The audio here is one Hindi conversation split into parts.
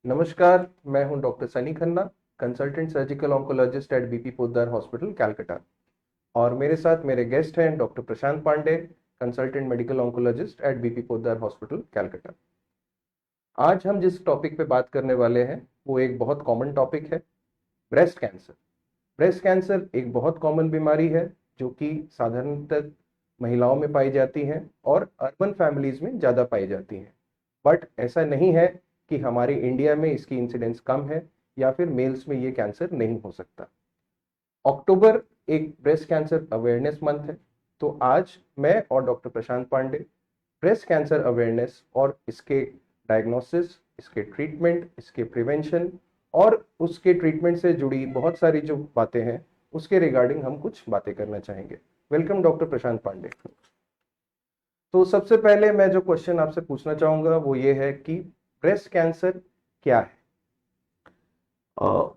नमस्कार, मैं हूं doctor Sunny Khanna, consultant surgical oncologist at BP Poddar hospital, Calcutta. और मेरे साथ मेरे गेस्ट हैं doctor Prashant Pandey, consultant medical oncologist at BP Poddar hospital, Calcutta. आज हम जिस टॉपिक पे बात करने वाले हैं वो एक बहुत कॉमन टॉपिक है, ब्रेस्ट कैंसर। ब्रेस्ट कैंसर एक बहुत कॉमन बीमारी है जो कि साधारणतः महिलाओं में पाई जाती है और अर्बन फैमिलीज में ज़्यादा पाई जाती है। बट ऐसा नहीं है कि हमारे इंडिया में इसकी इंसिडेंस कम है या फिर मेल्स में ये कैंसर नहीं हो सकता। अक्टूबर एक ब्रेस्ट कैंसर अवेयरनेस मंथ है, तो आज मैं और doctor Prashant Pandey breast cancer awareness और इसके डायग्नोसिस, इसके ट्रीटमेंट, इसके प्रिवेंशन और उसके ट्रीटमेंट से जुड़ी बहुत सारी जो बातें हैं उसके रिगार्डिंग हम कुछ बातें करना चाहेंगे। Welcome doctor Prashant Pandey. तो सबसे पहले मैं जो क्वेश्चन आपसे पूछना चाहूंगा वो ये है कि ब्रेस्ट कैंसर क्या है?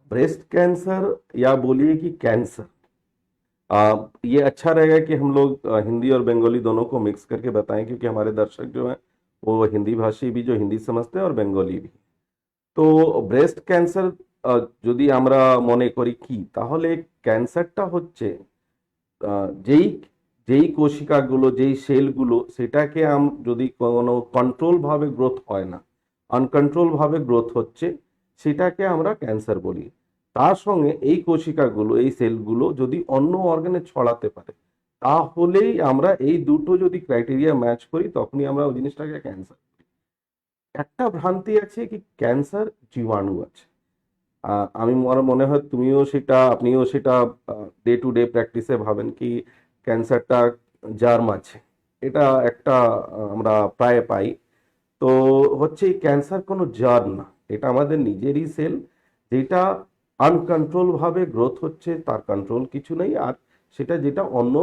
ब्रेस्ट कैंसर या बोलिए कि कैंसर, ये अच्छा रहेगा कि हम लोग हिंदी और बंगाली दोनों को मिक्स करके बताएं, क्योंकि हमारे दर्शक जो हैं वो हिंदी भाषी भी, जो हिंदी समझते हैं, और बंगाली भी। তো ব্রেস্ট ক্যান্সার যদি আমরা মনে করি কি, তাহলে ক্যান্সারটা হচ্ছে যেই যেই কোশিকাগুলো, যেই সেলগুলো, সেটাকে যদি কোনো কন্ট্রোল ভাবে গ্রোথ হয় না, আনকন্ট্রোল ভাবে গ্রোথ হচ্ছে, সেটাকে আমরা ক্যান্সার বলি। তার সঙ্গে এই কোশিকাগুলো, এই সেলগুলো যদি অন্য অর্গানে ছড়াতে পারে, তাহলেই আমরা এই দুটো যদি ক্রাইটেরিয়া ম্যাচ করি, তখনই আমরা ওই জিনিসটাকে ক্যান্সার। একটা ভ্রান্তি আছে কি ক্যান্সার জীবাণু আছে। আমার মনে হয় আপনিও সেটা ডে টু ডে প্র্যাকটিসে ভাবেন কি ক্যান্সারটা জার্ম আছে। এটা একটা আমরা প্রায় পাই। তো হচ্ছে এই ক্যান্সার কোনো জার্ম না, এটা আমাদের নিজেরই সেল, যেটা আনকন্ট্রোল ভাবে গ্রোথ হচ্ছে, তার কন্ট্রোল কিছু নেই। আর যেটা অন্য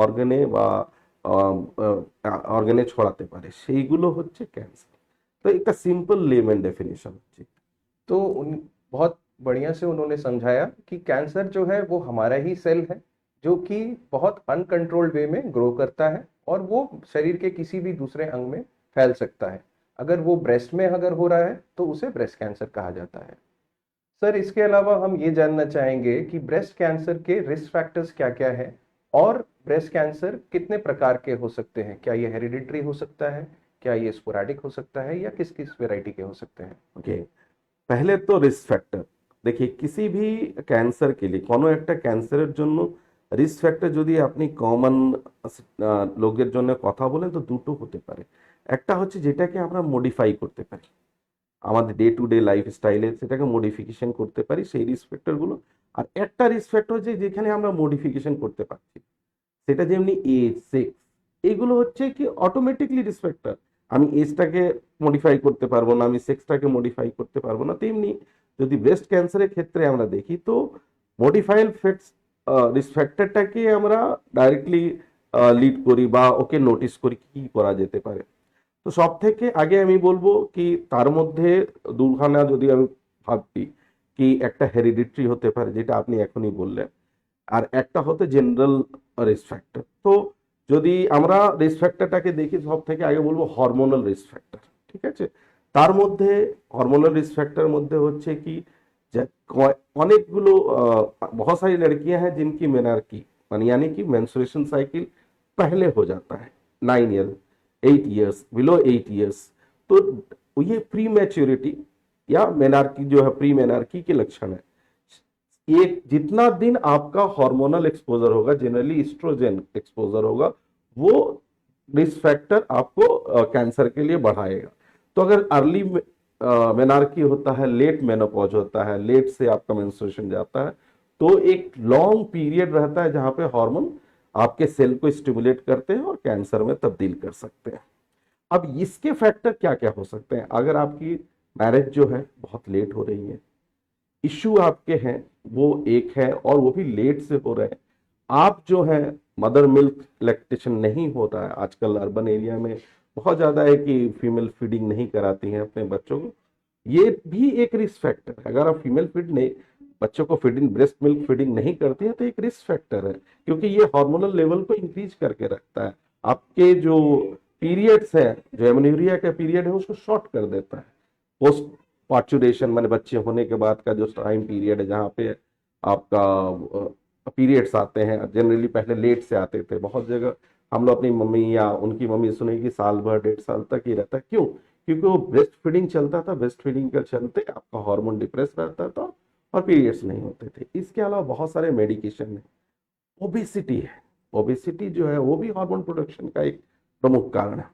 অর্গানে বা অর্গানে ছড়াতে পারে, সেইগুলো হচ্ছে ক্যান্সার। तो एक सिंपल लेमन डेफिनेशन जी। तो बहुत बढ़िया से उन्होंने समझाया कि कैंसर जो है वो हमारा ही सेल है जो कि बहुत अनकंट्रोल्ड वे में ग्रो करता है और वो शरीर के किसी भी दूसरे अंग में फैल सकता है। अगर वो ब्रेस्ट में अगर हो रहा है तो उसे ब्रेस्ट कैंसर कहा जाता है। सर, इसके अलावा हम ये जानना चाहेंगे कि ब्रेस्ट कैंसर के रिस्क फैक्टर्स क्या क्या है और ब्रेस्ट कैंसर कितने प्रकार के हो सकते हैं? क्या ये हेरिडिटरी हो सकता है, क्या ये स्पोरैडिक हो सकता है, या किस किस वेराइटी के हो सकते हैं? ओके, पहले तो रिस्क फैक्टर देखिए। किसी भी ক্যান্সার के लिए, কোনো একটা ক্যান্সারের জন্য রিস্ক ফ্যাক্টর যদি আপনি কমন লোকের জন্য কথা বলেন, তো দুটো হতে পারে। একটা হচ্ছে যেটাকে আমরা মডিফাই করতে পারি আমাদের ডে টু ডে লাইফস্টাইলে, সেটাকে মডিফিকেশন করতে পারি, সেই রিস্ক ফ্যাক্টরগুলো। আর একটা রিস্ক ফ্যাক্টর হচ্ছে যেখানে আমরা মডিফিকেশন করতে পারছি, সেটা যেমনি এজ, সেক্স, এগুলো হচ্ছে কি অটোমেটিকলি রিস্ক ফ্যাক্টর। আমি এজটাকে মডিফাই করতে পারবো না, আমি সেক্সটাকে মডিফাই করতে পারবো না। তেমনি যদি ব্রেস্ট ক্যান্সারের ক্ষেত্রে আমরা দেখি, তো মডিফাইড ফ্যাক্টস রিস্ক ফ্যাক্টরটাকে আমরা ডাইরেক্টলি লিড করি বা ওকে নোটিস করি কি করা যেতে পারে। তো সব থেকে আগে আমি বলবো কি তার মধ্যে দুখানা যদি আমি ভাবছি, কি একটা হেরিডিটরি হতে পারে, যেটা আপনি এখনই বললেন, আর একটা হতে জেনারেল রিস্ক ফ্যাক্টর। তো যদি আমরা রিস্ক ফ্যাক্টরটাকে দেখি, সব থেকে আগে বলবো হরমোনাল রিস্ক ফ্যাক্টর। ঠিক আছে, তার মধ্যে হরমোনাল रिस्क फैक्टर मध्य होच्छे कि अनेकगुलो बहुत सारी लड़कियां हैं जिनकी मेनार्की मानी यानी कि मेंस्ट्रुएशन साइकिल पहले हो जाता है 9 ईयर 8 ईयर्स, बिलो 8 ईयर्स। तो ये प्री मैच्योरिटी या मेनार्की जो है, प्री मेनार्की के लक्षण है। ये जितना दिन आपका हार्मोनल एक्सपोजर होगा, जनरली एस्ट्रोजन एक्सपोजर होगा, वो रिस्क फैक्टर आपको कैंसर के लिए बढ़ाएगा। तो अगर अर्ली मेनार्की होता है, लेट मेनोपॉज होता है, लेट से आपका मेंस्ट्रुएशन जाता है, तो एक लॉन्ग पीरियड रहता है जहां पे हार्मोन आपके सेल को स्टिमुलेट करते हैं और कैंसर में तब्दील कर सकते हैं। अब इसके फैक्टर क्या क्या हो सकते हैं? अगर आपकी मैरिज जो है बहुत लेट हो रही है, इश्यू आपके हैं वो एक है, और वो भी लेट से हो रहे हैं। आप जो है मदर मिल्क लैक्टेशन नहीं होता है, आजकल अर्बन एरिया में बहुत ज्यादा है कि फीमेल फीडिंग नहीं कराती हैं अपने बच्चों को, ये भी एक रिस्क फैक्टर है। अगर आप फीमेल फीड नहीं, बच्चों को फीडिंग, ब्रेस्ट मिल्क फीडिंग नहीं करती है, तो एक रिस्क फैक्टर है, क्योंकि ये हार्मोनल लेवल को इंक्रीज करके रखता है। आपके जो पीरियड्स है, जो एमोन्यूरिया का पीरियड है, उसको शॉर्ट कर देता है। पोस्ट पार्चुरेशन माने बच्चे होने के बाद का जो टाइम पीरियड है जहाँ पे आपका पीरियड्स आते हैं, जनरली पहले लेट से आते थे, बहुत जगह हम लोग अपनी मम्मी या उनकी मम्मी सुने कि साल भर 1.5 साल तक ही रहता है। क्यों? क्योंकि वो ब्रेस्ट फीडिंग चलता था, ब्रेस्ट फीडिंग के चलते आपका हार्मोन डिप्रेस रहता था और पीरियड्स नहीं होते थे। इसके अलावा बहुत सारे मेडिकेशन है। ओबेसिटी है, ओबेसिटी जो है वो भी हार्मोन प्रोडक्शन का एक प्रमुख कारण है।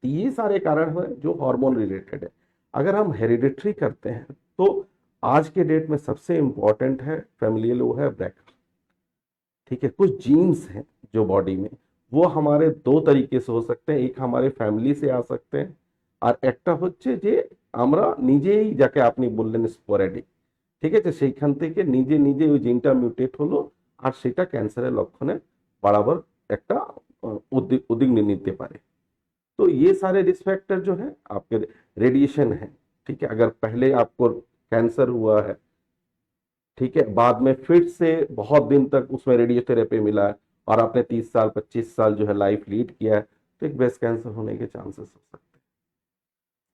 तो ये सारे कारण हैं जो हार्मोन रिलेटेड है। अगर हम हेरिडिटरी करते हैं तो आज के डेट में सबसे इंपॉर्टेंट है फैमिलियल, वो है ब्रैका। ठीक है, कुछ जीन्स हैं जो बॉडी में, वो हमारे दो तरीके से हो सकते हैं। एक हमारे फैमिली से आ सकते हैं আর একটা হচ্ছে যে আমরা নিজেই, যাকে আপনি বললেন স্পোরেডিক, ঠিক আছে, সেইখান থেকে নিজে নিজে ওই জিনটা মিউটেট হলো আর সেটা ক্যান্সারের লক্ষণে বাড়াবার একটা উদ্যোগ নিতে পারে। तो ये सारे रिस्क फैक्टर जो है आपके, रेडिएशन है, ठीक है, अगर पहले आपको कैंसर हुआ है, ठीक है, बाद में फिर से बहुत दिन तक उसमें रेडियोथेरेपी मिला है और आपने 30 साल 25 साल जो है लाइफ लीड किया है, तो एक ब्रेस्ट कैंसर होने के चांसेस हो सकते हैं।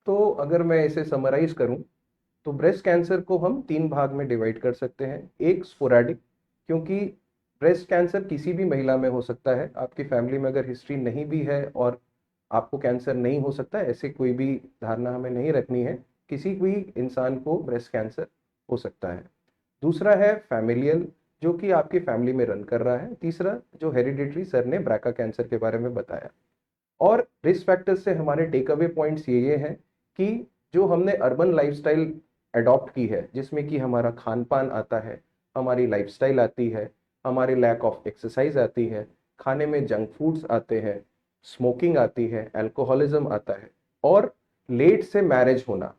तो अगर मैं इसे समराइज करूं तो ब्रेस्ट कैंसर को हम तीन भाग में डिवाइड कर सकते हैं। एक स्पोरैडिक, क्योंकि ब्रेस्ट कैंसर किसी भी महिला में हो सकता है। आपकी फैमिली में अगर हिस्ट्री नहीं भी है और आपको कैंसर नहीं हो सकता, ऐसे कोई भी धारणा हमें नहीं रखनी है। किसी भी इंसान को ब्रेस्ट कैंसर हो सकता है। दूसरा है फैमिलियल, जो कि आपकी फैमिली में रन कर रहा है। तीसरा जो हेरिडिटरी, सर ने ब्राका कैंसर के बारे में बताया। और रिस्क फैक्टर्स से हमारे टेक अवे पॉइंट्स ये हैं कि जो हमने अर्बन लाइफस्टाइल अडॉप्ट की है, जिसमें कि हमारा खान पान आता है, हमारी लाइफस्टाइल आती है, हमारी लैक ऑफ एक्सरसाइज आती है, खाने में जंक फूड्स आते हैं, स्मोकिंग आती है, अल्कोहलिज्म आता है, और लेट से मैरिज होना,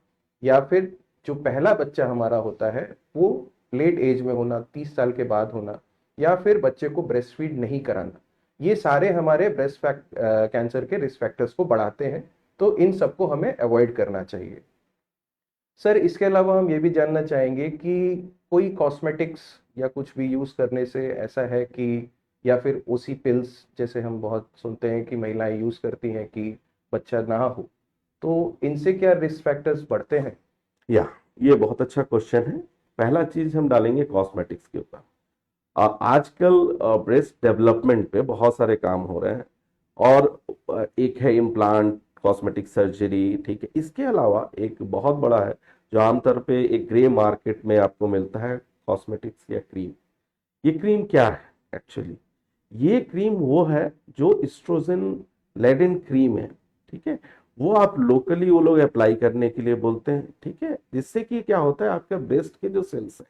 या फिर जो पहला बच्चा हमारा होता है वो लेट एज में होना, 30 साल के बाद होना, या फिर बच्चे को ब्रेस्ट फीड नहीं कराना, ये सारे हमारे ब्रेस्ट कैंसर के रिस्क फैक्टर्स को बढ़ाते हैं। तो इन सबको हमें अवॉइड करना चाहिए। सर, इसके अलावा हम ये भी जानना चाहेंगे कि कोई कॉस्मेटिक्स या कुछ भी यूज़ करने से ऐसा है कि, या फिर ओसी पिल्स जैसे हम बहुत सुनते हैं कि महिलाएं यूज़ करती हैं कि बच्चा ना हो, तो इनसे क्या रिस्क फैक्टर्स बढ़ते हैं? या ये बहुत अच्छा क्वेश्चन है। पहला चीज हम डालेंगे कॉस्मेटिक्स के ऊपर। आजकल ब्रेस्ट डेवलपमेंट पे बहुत सारे काम हो रहे हैं और एक है इम्प्लांट कॉस्मेटिक सर्जरी, ठीक है। इसके अलावा एक बहुत बड़ा है जो आमतौर पे एक ग्रे मार्केट में आपको मिलता है, कॉस्मेटिक्स या क्रीम। ये क्रीम क्या है एक्चुअली? ये क्रीम वो है जो एस्ट्रोजन लेडन क्रीम है, ठीक है। वो आप लोकली वो लोग अप्लाई करने के लिए बोलते हैं, ठीक है, जिससे कि क्या होता है, आपके ब्रेस्ट के जो सेल्स है,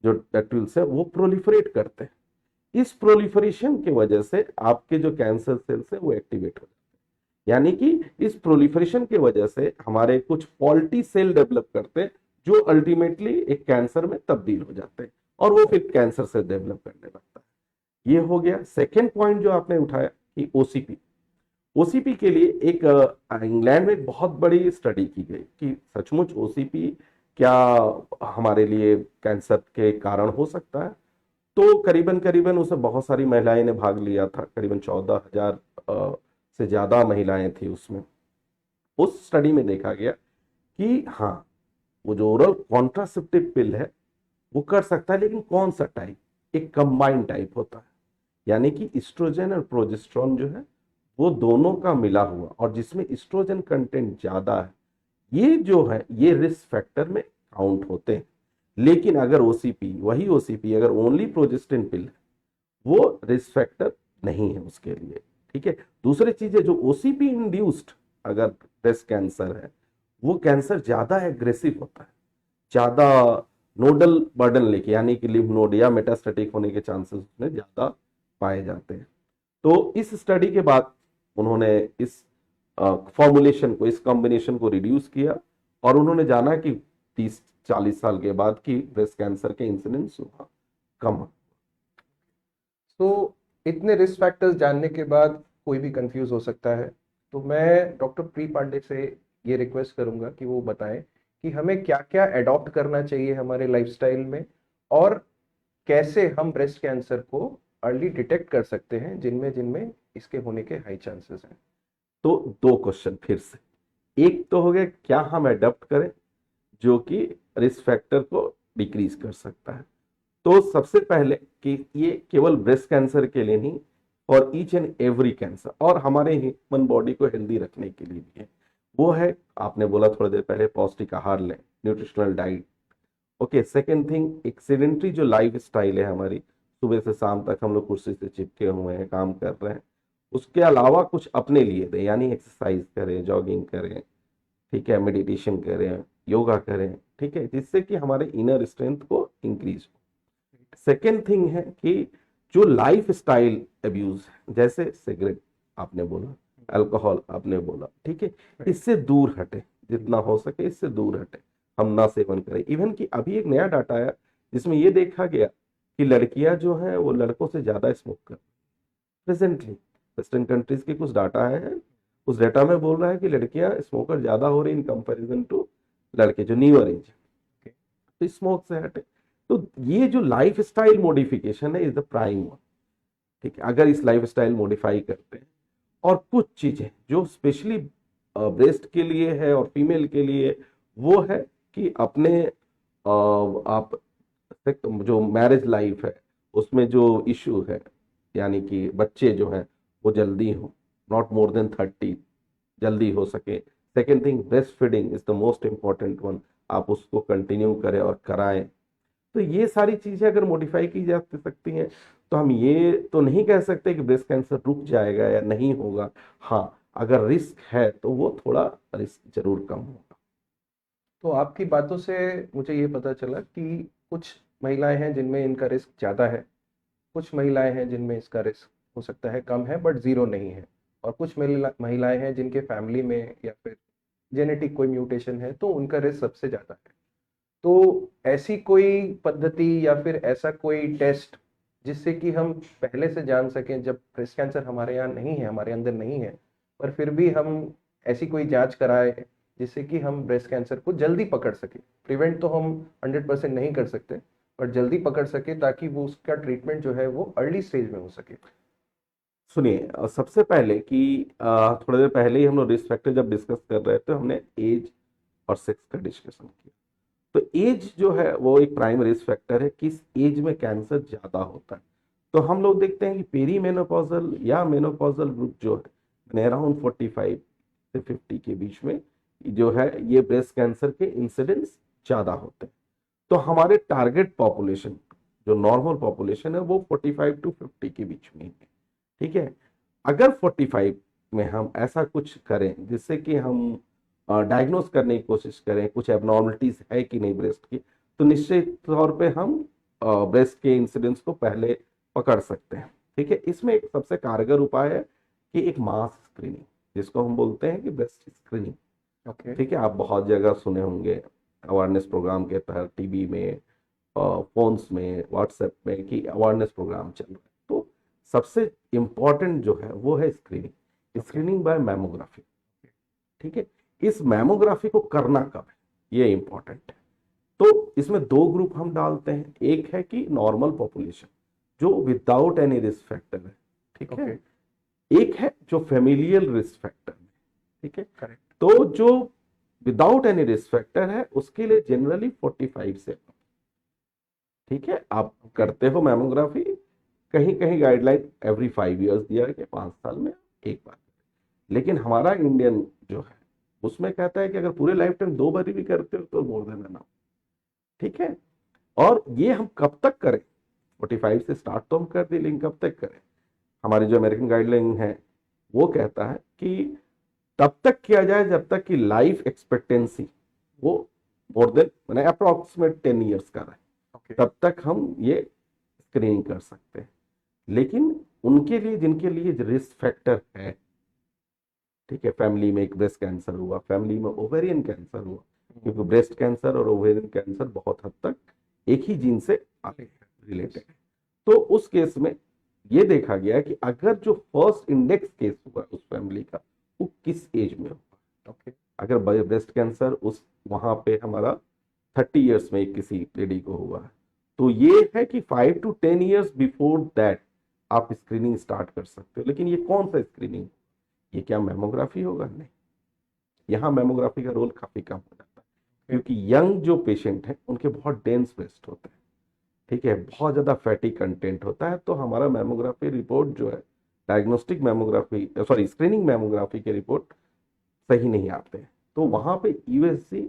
जो टैक्टिल्स है, वो प्रोलिफरेट करते हैं। इस प्रोलिफरेशन की वजह से आपके जो कैंसर सेल्स है वो एक्टिवेट हो जाते हैं। यानी कि इस प्रोलिफरेशन की वजह से हमारे कुछ फॉल्टी सेल डेवलप करते हैं जो अल्टीमेटली एक कैंसर में तब्दील हो जाते हैं और वो फिर कैंसर से डेवलप करने लगता है। ये हो गया। सेकेंड पॉइंट जो आपने उठाया कि ओसीपी, ओसीपी के लिए एक इंग्लैंड में एक बहुत बड़ी स्टडी की गई कि सचमुच ओसीपी क्या हमारे लिए कैंसर के कारण हो सकता है। तो करीबन करीबन उसमें बहुत सारी महिलाएं ने भाग लिया था, करीबन 14,000 से ज्यादा महिलाएं थी उसमें। उस स्टडी में देखा गया कि हाँ, वो जो ओरल कॉन्ट्रासेप्टिव पिल है वो कर सकता है, लेकिन कौन सा टाइप? एक कंबाइंड टाइप होता है, यानी कि इस्ट्रोजन और प्रोजेस्टेरोन जो है वो दोनों का मिला हुआ, और जिसमें इस्ट्रोजन कंटेंट ज्यादा है, ये जो है ये रिस्क फैक्टर में काउंट होते हैं। लेकिन अगर ओसीपी, वही ओसीपी अगर ओनली प्रोजेस्टिन पिल है, वो रिस्क फैक्टर नहीं है उसके लिए, ठीक है। दूसरी चीज है, जो ओसीपी इंड्यूस्ड अगर ब्रेस्ट कैंसर है, वो कैंसर ज्यादा एग्रेसिव होता है, ज्यादा नोडल बर्डन लेके, यानी कि लिम्फ नोड या मेटास्टेटिक होने के चांसेस उसमें ज्यादा पाए जाते हैं। तो इस स्टडी के बाद उन्होंने इस फॉर्मुलेशन को, इस कॉम्बिनेशन को रिड्यूस किया और उन्होंने जाना कि 30-40 साल के बाद की ब्रेस्ट कैंसर के इंसिडेंस कम। तो इतने रिस्क फैक्टर्स जानने के बाद कोई भी कंफ्यूज हो सकता है। तो मैं डॉक्टर प्री पांडे से ये रिक्वेस्ट करूंगा कि वो बताएं कि हमें क्या क्या अडॉप्ट करना चाहिए हमारे लाइफस्टाइल में, और कैसे हम ब्रेस्ट कैंसर को अर्ली डिटेक्ट कर सकते हैं जिनमें जिनमें इसके होने के हाई चांसेस हैं। तो दो क्वेश्चन फिर से, एक तो हो गया क्या हम अडॉप्ट करें जो कि रिस्क फैक्टर को डिक्रीज कर सकता है। तो सबसे पहले कि ये केवल ब्रेस्ट कैंसर के लिए नहीं, और ईच एंड एवरी कैंसर, और हमारे ह्यूमन बॉडी को हेल्दी रखने के लिए भी है, वो है, आपने बोला थोड़ी देर पहले, पौष्टिक आहार लें, nutritional diet. Okay, second thing, एक सेडेंट्री जो लाइफ स्टाइल है हमारी, सुबह से शाम तक हम लोग कुर्सी से चिपके हुए हैं, काम कर रहे हैं, उसके अलावा कुछ अपने लिए दें, यानी एक्सरसाइज करें, जॉगिंग करें, ठीक है, मेडिटेशन करें, योगा करें, ठीक है, जिससे कि हमारे इनर स्ट्रेंथ को इंक्रीज हो। सेकेंड थिंग है कि जो लाइफ स्टाइल अब्यूज है, जैसे सिगरेट आपने बोला, अल्कोहल आपने बोला, ठीक है, इससे दूर हटे, जितना हो सके इससे दूर हटे, हम ना सेवन करें। इवन कि अभी एक नया डाटा आया जिसमें ये देखा गया कि लड़कियां जो हैं वो लड़कों से ज्यादा स्मोक कर प्रेजेंटली, वेस्टर्न कंट्रीज के कुछ डाटा है, उस डाटा में बोल रहा है कि लड़कियां स्मोकर ज्यादा हो रही इन कंपैरिजन टू लड़के जो न्यूअर एज, तो स्मोक से हटे। तो ये जो लाइफ स्टाइल मॉडिफिकेशन है इज द प्राइम वन, ठीक है। अगर इस लाइफ स्टाइल मॉडिफाई करते हैं, और कुछ चीजें जो स्पेशली ब्रेस्ट के लिए है और फीमेल के लिए, वो है कि अपने आप जो मैरिज लाइफ है उसमें जो इशू है, यानी कि बच्चे जो हैं वो जल्दी हो, नॉट मोर देन 30, जल्दी हो सके। Second thing, breast feeding is the most important one, आप उसको कंटिन्यू करें और कराएं। तो ये सारी चीजें अगर मॉडिफाई की जा सकती हैं, तो हम ये तो नहीं कह सकते कि ब्रेस्ट कैंसर रुक जाएगा या नहीं होगा। हाँ, अगर रिस्क है तो वो थोड़ा रिस्क जरूर कम होगा। तो आपकी बातों से मुझे ये पता चला कि कुछ महिलाएं हैं जिनमें इनका रिस्क ज़्यादा है, कुछ महिलाएं हैं जिनमें इसका रिस्क हो सकता है कम है बट ज़ीरो नहीं है, और कुछ महिलाएं हैं जिनके फैमिली में या फिर जेनेटिक कोई म्यूटेशन है तो उनका रिस्क सबसे ज़्यादा है। तो ऐसी कोई पद्धति या फिर ऐसा कोई टेस्ट जिससे कि हम पहले से जान सकें, जब ब्रेस्ट कैंसर हमारे यहाँ नहीं है, हमारे अंदर नहीं है, पर फिर भी हम ऐसी कोई जांच कराए जिससे कि हम ब्रेस्ट कैंसर को जल्दी पकड़ सके। प्रिवेंट तो हम 100% नहीं कर सकते, पर जल्दी पकड़ सके ताकि वो उसका ट्रीटमेंट जो है वो अर्ली स्टेज में हो सके। सुनिए, सबसे पहले कि थोड़ी देर पहले ही हम लोग रिस्क फैक्टर जब डिस्कस कर रहे थे, हमने एज और सेक्स का डिस्कशन किया। तो एज जो है वो एक प्राइम रिस्क फैक्टर है, किस एज में कैंसर ज्यादा होता है। तो हम लोग देखते हैं कि पेरी मेनोपॉजल या मेनोपॉजल ग्रुप जो है, अराउंड 45 से 50 के बीच में जो है, ये ब्रेस्ट कैंसर के इंसिडेंस ज्यादा होते हैं। तो हमारे टारगेट पॉपुलेशन, जो नॉर्मल पॉपुलेशन है, वो 45 टू 50 के बीच में ही है, ठीक है। अगर 45 में हम ऐसा कुछ करें जिससे कि हम डायग्नोस करने की कोशिश करें कुछ एबनॉर्मलिटीज है कि नहीं ब्रेस्ट की, तो निश्चित तौर पे हम ब्रेस्ट के इंसिडेंस को पहले पकड़ सकते हैं, ठीक है। इसमें एक सबसे कारगर उपाय है कि एक मास स्क्रीनिंग, जिसको हम बोलते हैं कि ब्रेस्ट स्क्रीनिंग, ओके। ठीक है। आप बहुत जगह सुने होंगे अवेयरनेस प्रोग्राम के तहत, टीवी में, फोन्स में, व्हाट्सएप में, कि अवेयरनेस प्रोग्राम चल रहा है। तो सबसे इम्पॉर्टेंट जो है वो है स्क्रीनिंग, स्क्रीनिंग बाय मैमोग्राफी, ठीक है। इस मैमोग्राफी को करना कब है, ये इंपॉर्टेंट है। तो इसमें दो ग्रुप हम डालते हैं, एक है कि नॉर्मल पॉपुलेशन जो विदाउट एनी रिस्क फैक्टर है, ठीक है। एक है जो फेमिलियल रिस्क फैक्टर है, ठीक है। करेक्ट। तो जो विदाउट एनी रिस्क फैक्टर है उसके लिए जनरली 45 से, ठीक है। आप करते हो मैमोग्राफी, कहीं कहीं गाइडलाइन एवरी 5 ईयर्स दिया है कि 5 साल में एक बार, लेकिन हमारा इंडियन जो है उसमें कहता है कि अगर पूरे लाइफ टाइम 2 बार भी करते हो तो मोर देन एनफ, ठीक है। और ये हम कब तक करें, 45 से स्टार्ट तो हम कर दिए, लेकिन कब तक करें, हमारी जो अमेरिकन गाइडलाइन है वो कहता है कि तब तक किया जाए जब तक कि लाइफ एक्सपेक्टेंसी वो मोर देन, मैंने अप्रोक्सीमेट 10 ईयर्स का रहे, तब तक हम ये स्क्रीनिंग कर सकते हैं। लेकिन उनके लिए जिनके लिए रिस्क फैक्टर है, ठीक है, फैमिली में एक ब्रेस्ट कैंसर हुआ, फैमिली में ओवेरियन कैंसर हुआ, क्योंकि ब्रेस्ट कैंसर और ओवेरियन कैंसर बहुत हद तक एक ही जीन से रिलेटेड है। तो उस केस में ये देखा गया कि अगर जो फर्स्ट इंडेक्स केस हुआ उस फैमिली का, वो किस एज में हुआ, ओके। अगर ब्रेस्ट कैंसर उस वहां पे हमारा 30 ईयर्स में किसी लेडी को हुआ है, तो ये है कि 5 to 10 ईयर्स बिफोर दैट आप स्क्रीनिंग स्टार्ट कर सकते हो। लेकिन ये कौन सा स्क्रीनिंग, ये क्या मैमोग्राफी होगा? नहीं, यहाँ मैमोग्राफी का रोल काफी कम हो जाता है। क्योंकि यंग जो पेशेंट हैं उनके बहुत डेंस ब्रेस्ट होते हैं, ठीक है, बहुत ज़्यादा फैटी कंटेंट होता है, तो हमारा मैमोग्राफी रिपोर्ट जो है, diagnostic mammography sorry screening mammography के रिपोर्ट सही नहीं आते हैं, तो वहाँ पे यूएसजी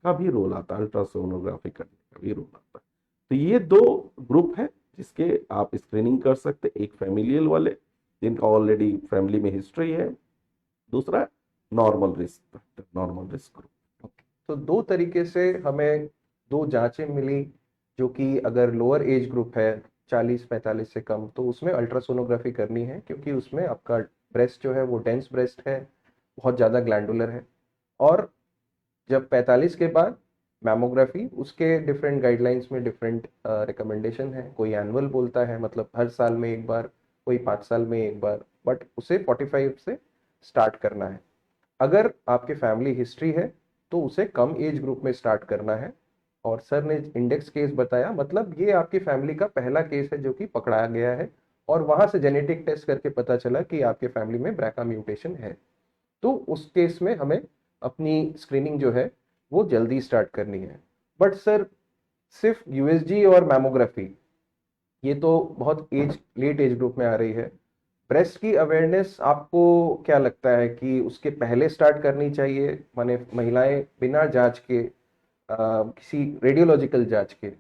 का भी रोल आता है, अल्ट्रासोनोग्राफी करने का भी रोल आता है। तो ये दो ग्रुप हैं जिसके आप स्क्रीनिंग कर सकते हैं, एक फैमिलियल वाले जिनका ऑलरेडी फैमिली में हिस्ट्री है, दूसरा नॉर्मल रिस्क ग्रुप। तो दो तरीके से हमें दो जांचें मिली, जो कि अगर लोअर एज ग्रुप है 40-45 से कम, तो उसमें अल्ट्रासोनोग्राफी करनी है, क्योंकि उसमें आपका ब्रेस्ट जो है वो डेंस ब्रेस्ट है, बहुत ज़्यादा ग्लैंडुलर है। और जब 45 के बाद मैमोग्राफी, उसके डिफरेंट गाइडलाइंस में डिफरेंट रिकमेंडेशन है। कोई एनुअल बोलता है, मतलब हर साल में एक बार, कोई 5 साल में एक बार, बट उसे 45 से स्टार्ट करना है। अगर आपके फैमिली हिस्ट्री है तो उसे कम एज ग्रुप में स्टार्ट करना है। और सर ने इंडेक्स केस बताया, मतलब ये आपकी फैमिली का पहला केस है जो कि पकड़ाया गया है, और वहां से जेनेटिक टेस्ट करके पता चला कि आपके फैमिली में ब्रैका म्यूटेशन है। तो उस केस में हमें अपनी स्क्रीनिंग जो है वो जल्दी स्टार्ट करनी है। बट सर, सिर्फ यूएसजी और मैमोग्राफी, ये तो बहुत लेट एज ग्रुप में आ रही है। ब्रेस्ट की अवेयरनेस आपको क्या लगता है कि उसके पहले स्टार्ट करनी चाहिए, माने महिलाएं बिना जांच के, किसी रेडियोलॉजिकल जांच के,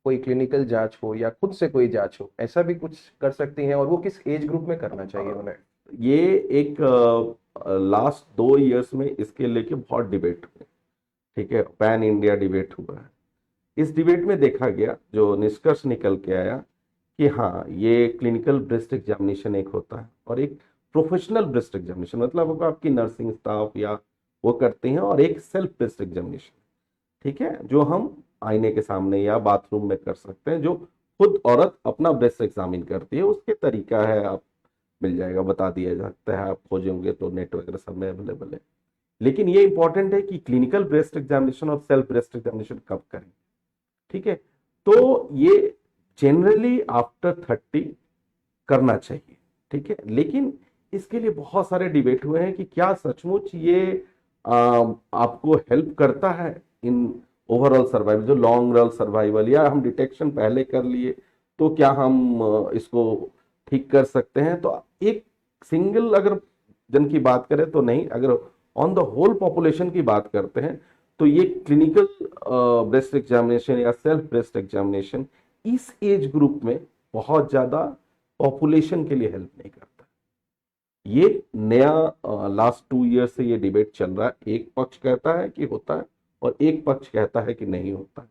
कोई क्लिनिकल जांच हो या खुद से कोई जांच हो, ऐसा भी कुछ कर सकती हैं? और वो किस एज ग्रुप में करना चाहिए उन्हें? ये एक लास्ट 2 इयर्स में इसके लेके बहुत डिबेट हुए, ठीक है, पैन इंडिया डिबेट हुआ है। इस डिबेट में देखा गया, जो निष्कर्ष निकल के आया कि हाँ, ये क्लिनिकल ब्रेस्ट एग्जामिनेशन एक होता है और एक प्रोफेशनल ब्रेस्ट एग्जामिनेशन, मतलब वो आपकी नर्सिंग स्टाफ या वो करते हैं, और एक सेल्फ ब्रेस्ट एग्जामिनेशन, ठीक है, जो हम आईने के सामने या बाथरूम में कर सकते हैं, जो खुद औरत अपना ब्रेस्ट एग्जामिन करती है। उसके तरीका है, आप मिल जाएगा, बता दिया जाता है, आप खोजेंगे तो नेट वगैरह सब में अवेलेबल है। लेकिन ये इंपॉर्टेंट है कि क्लिनिकल ब्रेस्ट एग्जामिनेशन और सेल्फ ब्रेस्ट एग्जामिनेशन कब करें, ठीक है। तो ये जनरली आफ्टर 30 करना चाहिए, ठीक है। लेकिन इसके लिए बहुत सारे डिबेट हुए हैं कि क्या सचमुच ये आपको हेल्प करता है इन ओवरऑल सर्वाइवल, जो लॉन्ग रन सर्वाइवल, या हम डिटेक्शन पहले कर लिए तो क्या हम इसको ठीक कर सकते हैं। तो एक सिंगल अगर जन की बात करें तो नहीं, अगर ऑन द होल पॉपुलेशन की बात करते हैं तो ये क्लिनिकल ब्रेस्ट एग्जामिनेशन या सेल्फ ब्रेस्ट एग्जामिनेशन इस एज ग्रुप में बहुत ज्यादा पॉपुलेशन के लिए हेल्प नहीं करता। ये नया लास्ट 2 ईयर से ये डिबेट चल रहा है, एक पक्ष कहता है कि होता है और एक पक्ष कहता है कि नहीं होता है,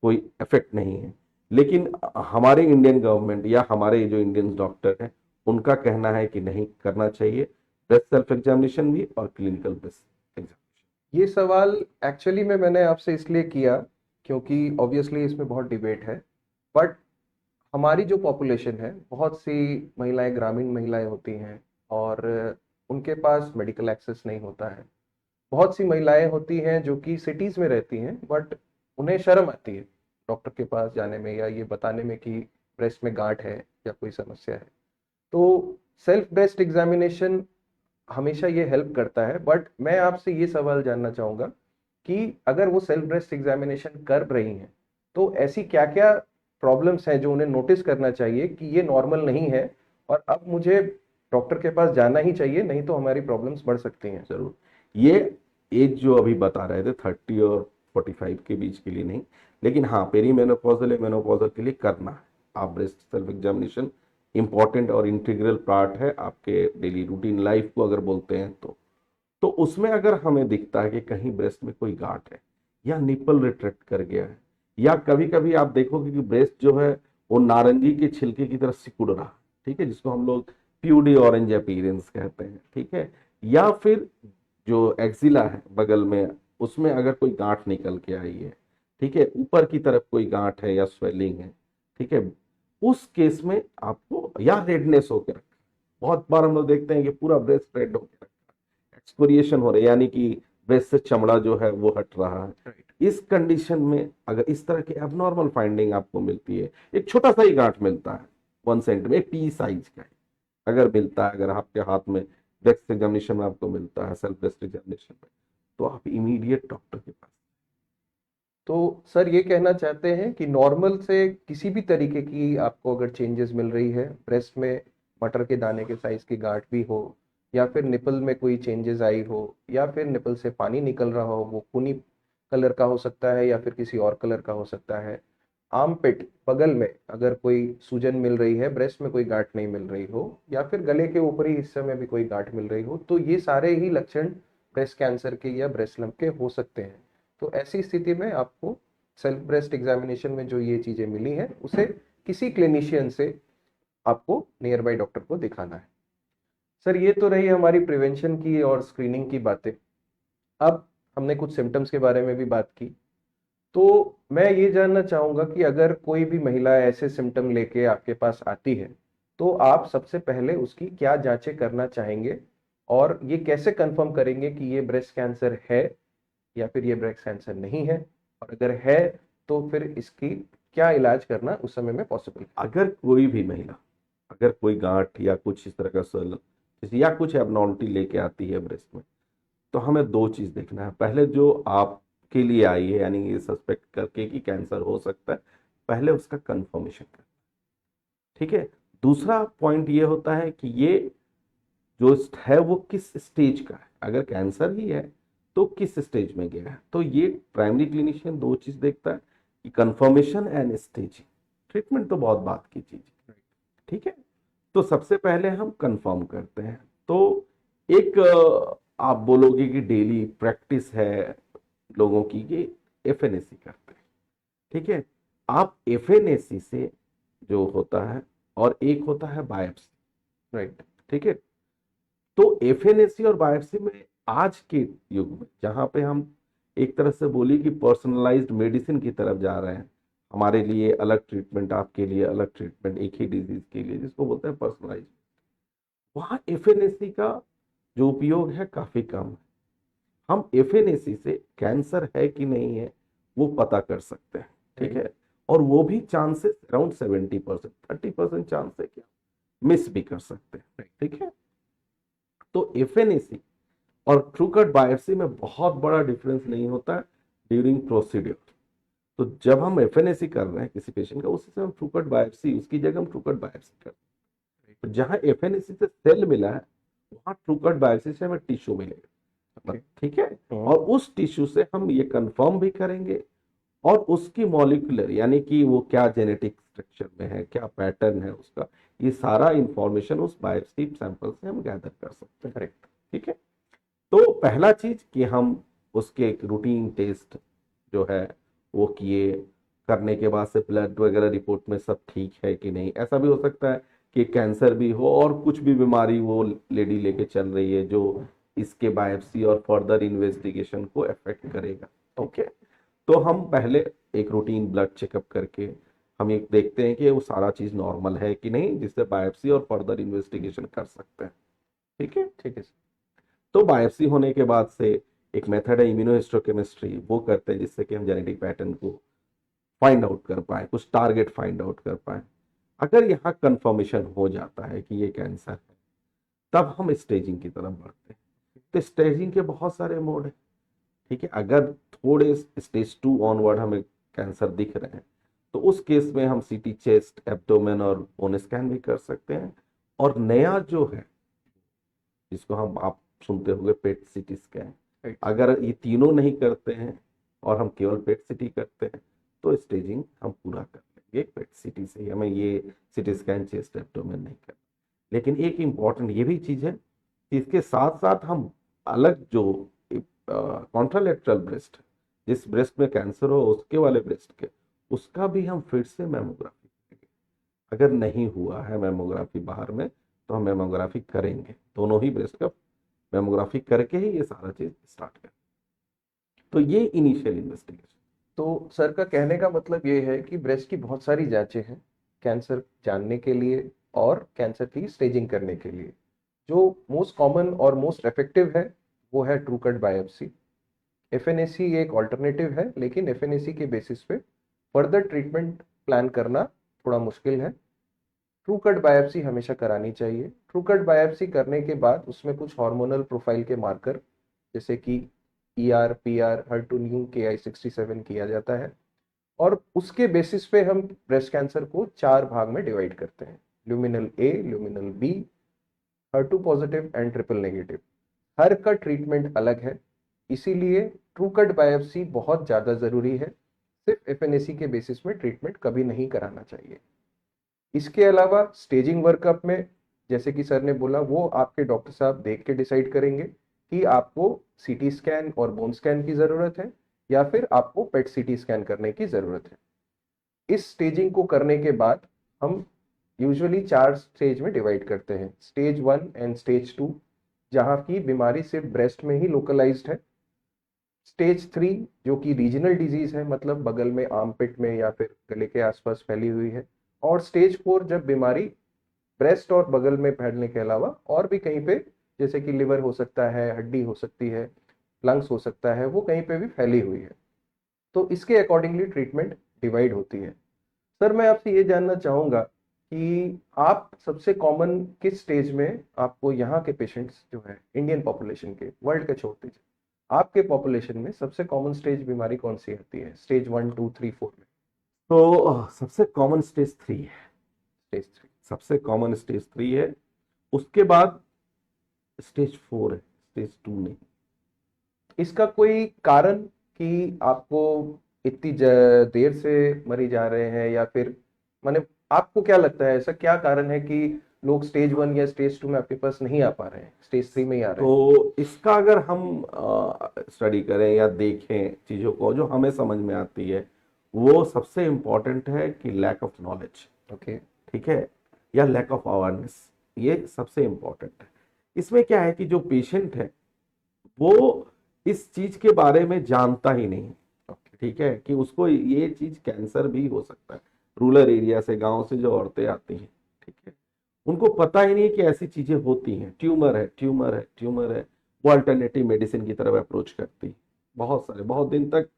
कोई इफेक्ट नहीं है। लेकिन हमारे इंडियन गवर्नमेंट या हमारे जो इंडियन डॉक्टर हैं, उनका कहना है कि नहीं, करना चाहिए ब्रेस्ट सेल्फ एग्जामिनेशन भी और क्लिनिकल ब्रेस्ट एग्जामिनेशन। ये सवाल एक्चुअली में मैंने आपसे इसलिए किया क्योंकि ऑब्वियसली इसमें बहुत डिबेट है। बट हमारी जो पॉपुलेशन है, बहुत सी महिलाएं ग्रामीण महिलाएं होती हैं, और उनके पास मेडिकल एक्सेस नहीं होता है। बहुत सी महिलाएं होती हैं जो कि सिटीज में रहती हैं, बट उन्हें शर्म आती है डॉक्टर के पास जाने में या ये बताने में कि ब्रेस्ट में गांठ है या कोई समस्या है। तो सेल्फ ब्रेस्ट एग्जामिनेशन हमेशा ये हेल्प करता है। बट मैं आपसे ये सवाल जानना चाहूंगा कि अगर वो सेल्फ ब्रेस्ट एग्जामिनेशन कर रही हैं, तो ऐसी क्या क्या प्रॉब्लम्स हैं जो उन्हें नोटिस करना चाहिए कि ये नॉर्मल नहीं है, और अब मुझे डॉक्टर के पास जाना ही चाहिए, नहीं तो हमारी प्रॉब्लम्स बढ़ सकती हैं? जरूर। ये एज जो अभी बता रहे थे 30 और 45 के बीच के लिए नहीं, लेकिन हाँ, पेरी मेनोपॉजल मेनोपॉजल के लिए करना है। आप ब्रेस्ट सेल्फ एग्जामिनेशन इंपॉर्टेंट और इंटीग्रल पार्ट है आपके डेली रूटीन लाइफ को अगर बोलते हैं तो उसमें अगर हमें दिखता है कि कहीं ब्रेस्ट में कोई गांठ है या निपल रिट्रैक्ट कर गया है, या कभी कभी आप देखोगे कि ब्रेस्ट जो है वो नारंगी के छिलके की तरह सिकुड़ रहा है, ठीक है, जिसको हम लोग प्यूडी ऑरेंज अपीयरेंस कहते हैं, ठीक है। या फिर जो एक्जिला है बगल में, उसमें अगर कोई गांठ निकल के आई है, ठीक है, ऊपर की तरफ कोई गांठ है या स्वेलिंग है, ठीक है, उस केस में आपको, या रेडनेस होकर रखा, बहुत बार हम लोग देखते हैं कि पूरा ब्रेस्ट रेड होकर रखा, एक्सकोरिएशन हो रहा है, यानी कि ब्रेस्ट से चमड़ा जो है वो हट रहा है। राइट। इस कंडीशन में अगर इस तरह की एबनॉर्मल फाइंडिंग आपको मिलती है, एक छोटा सा ही गांठ मिलता है 1 सेंटीमीटर पी साइज का है, अगर मिलता है, अगर आपके हाथ में ब्रेस्ट एग्जामिनेशन में आपको मिलता है, सेल्फ ब्रेस्ट एग्जामिनेशन में, तो आप इमीडिएट डॉक्टर के पास, तो सर ये कहना चाहते हैं कि नॉर्मल से किसी भी तरीके की आपको अगर चेंजेस मिल रही है, ब्रेस्ट में मटर के दाने के साइज की गांठ भी हो, या फिर निपल में कोई चेंजेस आई हो, या फिर निपल से पानी निकल रहा हो, वो खूनी कलर का हो सकता है या फिर किसी और कलर का हो सकता है, आर्मपिट बगल में अगर कोई सूजन मिल रही है, ब्रेस्ट में कोई गांठ नहीं मिल रही हो, या फिर गले के ऊपरी हिस्से में भी कोई गांठ मिल रही हो, तो ये सारे ही लक्षण ब्रेस्ट कैंसर के या ब्रेस्ट लंप के हो सकते हैं। तो ऐसी स्थिति में आपको सेल्फ ब्रेस्ट एग्जामिनेशन में जो ये चीजें मिली हैं उसे किसी क्लिनिशियन से आपको नियर बाई डॉक्टर को दिखाना है। सर ये तो रही हमारी प्रिवेंशन की और स्क्रीनिंग की बातें। अब हमने कुछ सिम्टम्स के बारे में भी बात की, तो मैं ये जानना चाहूंगा कि अगर कोई भी महिला ऐसे सिम्टम लेके आपके पास आती है तो आप सबसे पहले उसकी क्या जांचें करना चाहेंगे, और ये कैसे कंफर्म करेंगे कि ये ब्रेस्ट कैंसर है या फिर ये ब्रेस्ट कैंसर नहीं है, और अगर है तो फिर इसकी क्या इलाज करना उस समय में पॉसिबल है। अगर कोई भी महिला, अगर कोई गांठ या कुछ इस तरह का स्वेलन या कुछ एबनॉर्मलिटी लेके आती है ब्रेस्ट में, तो हमें दो चीज देखना है। पहले जो आपके लिए आई है, यानी ये सस्पेक्ट करके कि कैंसर हो सकता है, पहले उसका कंफर्मेशन कर, ठीक है। दूसरा पॉइंट ये होता है कि ये जो है वो किस स्टेज का है। अगर कैंसर ही है तो किस स्टेज में गया है। तो ये प्राइमरी क्लिनिशियन दो चीज देखता है कि कंफर्मेशन एंड स्टेजिंग। ट्रीटमेंट तो बहुत बात की चीज है, ठीक है। तो सबसे पहले हम कंफर्म करते हैं। तो एक आप बोलोगे कि डेली प्रैक्टिस है लोगों की कि एफएनएसी करते हैं, ठीक है। आप एफएनएसी से जो होता है, और एक होता है बायोप्सी, राइट। ठीक है। तो एफएनएसी और बायोप्सी में आज के युग में जहां पे हम एक तरह से बोलिए कि पर्सनलाइज्ड मेडिसिन की तरफ जा रहे हैं, हमारे लिए अलग ट्रीटमेंट, आपके लिए अलग ट्रीटमेंट, एक ही डिजीज के लिए, जिसको बोलते हैं पर्सनलाइज्ड, वहां एफएनएसी का जो उपयोग है काफी कम है। हम एफएनएसी से कैंसर है कि नहीं है वो पता कर सकते हैं, ठीक है। और वो भी चांसेस अराउंड 70%, 30% चांस है क्या मिस भी कर सकते हैं, ठीक है। तो एफएनएसी और ट्रू कट बायोप्सी में बहुत बड़ा डिफरेंस नहीं होता है ड्यूरिंग प्रोसीड्योर। तो जब हम एफएनएसी कर रहे हैं किसी पेशेंट का, उसी से हम ट्रू कट बायोप्सी, उसकी जगह हम ट्रू कट बायोप्सी करते हैं। तो जहां एफएनएसी से सेल मिला है, वहां ट्रू कट बायोप्सी से हमें टिश्यू मिलेगा, ठीक है। और उस टिश्यू से हम ये कंफर्म भी करेंगे, और उसकी मॉलिक्यूलर, यानी कि वो क्या जेनेटिक स्ट्रक्चर में है, क्या पैटर्न है उसका, ये सारा इंफॉर्मेशन उस बायोप्सी सैंपल से हम गैदर कर सकते हैं, करेक्ट, ठीक है। तो पहला चीज कि हम उसके एक रूटीन टेस्ट जो है वो किए, करने के बाद से ब्लड वगैरह रिपोर्ट में सब ठीक है कि नहीं। ऐसा भी हो सकता है कि कैंसर भी हो और कुछ भी बीमारी वो लेडी लेके चल रही है जो इसके बायोप्सी और फर्दर इन्वेस्टिगेशन को अफेक्ट करेगा, ओके। तो हम पहले एक रूटीन ब्लड चेकअप करके हम ये देखते हैं कि वो सारा चीज नॉर्मल है कि नहीं, जिससे बायोप्सी और फर्दर इन्वेस्टिगेशन कर सकते हैं, ठीक है, ठीक है। तो बायोप्सी होने के बाद से एक मेथड है इम्यूनोहिस्टोकेमिस्ट्री, वो करते हैं जिससे कि हम जेनेटिक पैटर्न को फाइंड आउट कर पाए, कुछ टारगेट फाइंड आउट कर पाए। अगर यहाँ कंफर्मेशन हो जाता है कि ये कैंसर है, तब हम स्टेजिंग की तरफ बढ़ते हैं। तो स्टेजिंग के बहुत सारे मोड हैं, ठीक है। अगर थोड़े स्टेज 2 ऑनवर्ड हमें कैंसर दिख रहे हैं, तो उस केस में हम सीटी चेस्ट, एब्डोमेन और बोन स्कैन भी कर सकते हैं। और नया जो है, जिसको हम आप सुनते होंगे पेट सीटी स्कैन, अगर ये तीनों नहीं करते हैं और हम केवल पेट सीटी करते हैं, तो स्टेजिंग हम पूरा कर लेंगे पेट सीटी से ही, हमें ये सीटी स्कैन चेस्ट एब्डोमेन नहीं करना। लेकिन एक इम्पॉर्टेंट ये भी चीज है कि इसके साथ साथ हम अलग जो कॉन्ट्रालेटरल ब्रेस्ट, जिस ब्रेस्ट में कैंसर हो उसके वाले ब्रेस्ट के, उसका भी हम फिर से मेमोग्राफी करेंगे। अगर नहीं हुआ है मेमोग्राफी बाहर में, तो हम मेमोग्राफी करेंगे, दोनों ही ब्रेस्ट का मेमोग्राफी करके ही ये सारा चीज स्टार्ट करें। तो ये इनिशियल इन्वेस्टिगेशन। तो सर का कहने का मतलब ये है कि ब्रेस्ट की बहुत सारी जांचें हैं कैंसर जानने के लिए और कैंसर की स्टेजिंग करने के लिए। जो मोस्ट कॉमन और मोस्ट इफेक्टिव है वो है ट्रू कट बायोप्सी। एफएनएसी एक ऑल्टरनेटिव है, लेकिन एफएनएसी के बेसिस पे फर्दर ट्रीटमेंट प्लान करना थोड़ा मुश्किल है। ट्रू कट बायोप्सी हमेशा करानी चाहिए। ट्रू कट बायोप्सी करने के बाद उसमें कुछ हार्मोनल प्रोफाइल के मार्कर, जैसे कि ER, PR, HER2/neu, Ki-67 किया जाता है, और उसके बेसिस पे हम ब्रेस्ट कैंसर को 4 भाग में डिवाइड करते हैं: luminal A, luminal B, HER2 positive and triple negative. हर का ट्रीटमेंट अलग है, इसीलिए ट्रू कट बायोप्सी बहुत ज़्यादा ज़रूरी है। सिर्फ FNAC के बेसिस में ट्रीटमेंट कभी नहीं कराना चाहिए। इसके अलावा स्टेजिंग वर्कअप में, जैसे कि सर ने बोला, वो आपके डॉक्टर साहब देख के डिसाइड करेंगे कि आपको CT स्कैन और बोन स्कैन की ज़रूरत है या फिर आपको पेट CT स्कैन करने की ज़रूरत है। इस स्टेजिंग को करने के बाद हम यूजुअली 4 स्टेज में डिवाइड करते हैं: स्टेज 1 एंड स्टेज 2, जहाँ की बीमारी सिर्फ ब्रेस्ट में ही लोकलाइज्ड है; स्टेज 3, जो कि रीजनल डिजीज है, मतलब बगल में, आर्मपिट में या फिर गले के आसपास फैली हुई है; और स्टेज 4, जब बीमारी ब्रेस्ट और बगल में फैलने के अलावा और भी कहीं पे, जैसे कि लिवर हो सकता है, हड्डी हो सकती है, लंग्स हो सकता है, वो कहीं पे भी फैली हुई है। तो इसके अकॉर्डिंगली ट्रीटमेंट डिवाइड होती है। सर, मैं आपसे ये जानना चाहूँगा कि आप सबसे कॉमन किस स्टेज में, आपको यहाँ के पेशेंट्स जो है इंडियन पॉपुलेशन के, वर्ल्ड का छोड़ दीजिए, आपके पॉपुलेशन में सबसे कॉमन स्टेज बीमारी कौन सी आती है स्टेज 1, 2, 3, 4 में? तो सबसे कॉमन स्टेज 3 है। स्टेज 3। सबसे कॉमन स्टेज 3 है। उसके बाद स्टेज 4 है, स्टेज 2 नहीं। इसका कोई कारण कि आपको इतनी देर से मरीज आ रहे हैं, या फिर माने आपको क्या लगता है, ऐसा क्या कारण है कि लोग स्टेज 1 या स्टेज 2 में आपके पास नहीं आ पा रहे हैं, स्टेज 3 में ही आ रहे हैं? तो इसका अगर हम स्टडी करें या देखें चीज़ों को, जो हमें समझ में आती है, वो सबसे इम्पोर्टेंट है कि लैक ऑफ नॉलेज। ओके। ठीक है, या लैक ऑफ अवेयरनेस, ये सबसे इम्पोर्टेंट है। इसमें क्या है कि जो पेशेंट है वो इस चीज के बारे में जानता ही नहीं। ठीक है, कि उसको ये चीज कैंसर भी हो सकता है। रूरल एरिया से, गांव से जो औरतें आती हैं, ठीक है, उनको पता ही नहीं कि ऐसी चीजें होती हैं। ट्यूमर है, ट्यूमर है, ट्यूमर है। वो अल्टरनेटिव मेडिसिन की तरफ अप्रोच करती। बहुत सारे, बहुत दिन तक